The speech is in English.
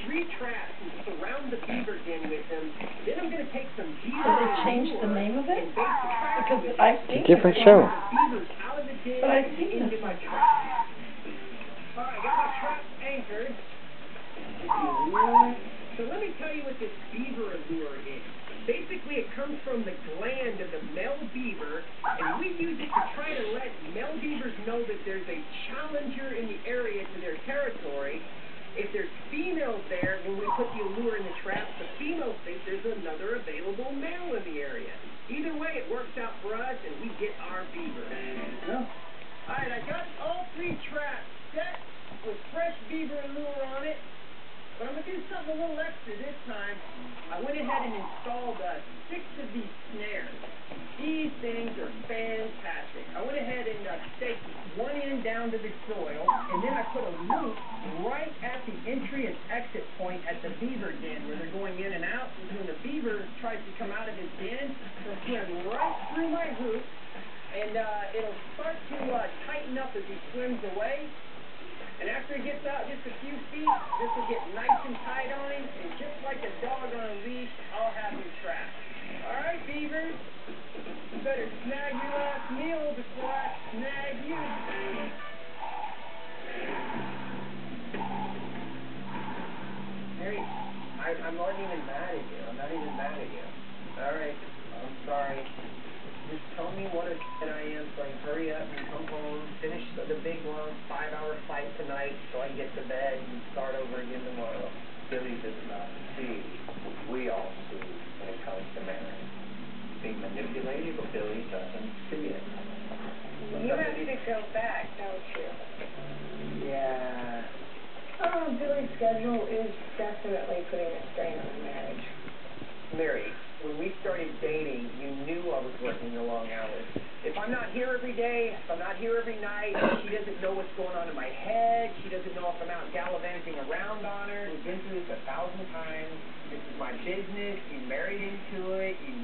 3 traps and surround the beaver den with them. Then I'm going to take some beaver. So they changed the name of it? Because I've seen It's a different show. Beavers out of the den but I've and seen into this my one. trap. All right, got my traps anchored. So let me tell you what this beaver allure is. Basically, it comes from the gland of the male beaver, and we use it to try to let male beavers know that there's a challenger in the area to their territory. If there's females there, when we put the allure in the traps, the females think there's another available male in the area. Either way, it works out for us, and we get our beaver. All right, I got all 3 traps set with fresh beaver allure on it. But I'm going to do something a little extra this time. I went ahead and installed 6 of these snares. These things are fantastic. I went ahead and staked one end down to the soil, and then I put a loop right at the entry and exit point at the beaver den where they're going in and out. And when the beaver tries to come out of his den, he'll swim right through my hoop, and it'll start to tighten up as he swims away. And after he gets out just a few feet, this will get nice and tight on him, and just like a dog on a leash, I'll have him trapped. All right, beavers, you better snag your last meal before I snag you. Mary, I'm not even mad at you. I'm not even mad at you. All right, I'm sorry. Just tell me what a I am so I can hurry up and come home, finish the big, long 5-hour fight tonight so I can get to bed and start over again tomorrow. Billy does not see what we all see when it comes to marriage. He's being manipulated, but Billy doesn't see it. You have to go back, don't you? Yeah. Billy's schedule is definitely putting a strain on the marriage. Mary, when we started dating, you knew I was working the long hours. If I'm not here every day, if I'm not here every night, she doesn't know what's going on in my head. She doesn't know if I'm out gallivanting around on her. We've been through this 1,000 times. This is my business. You married into it. You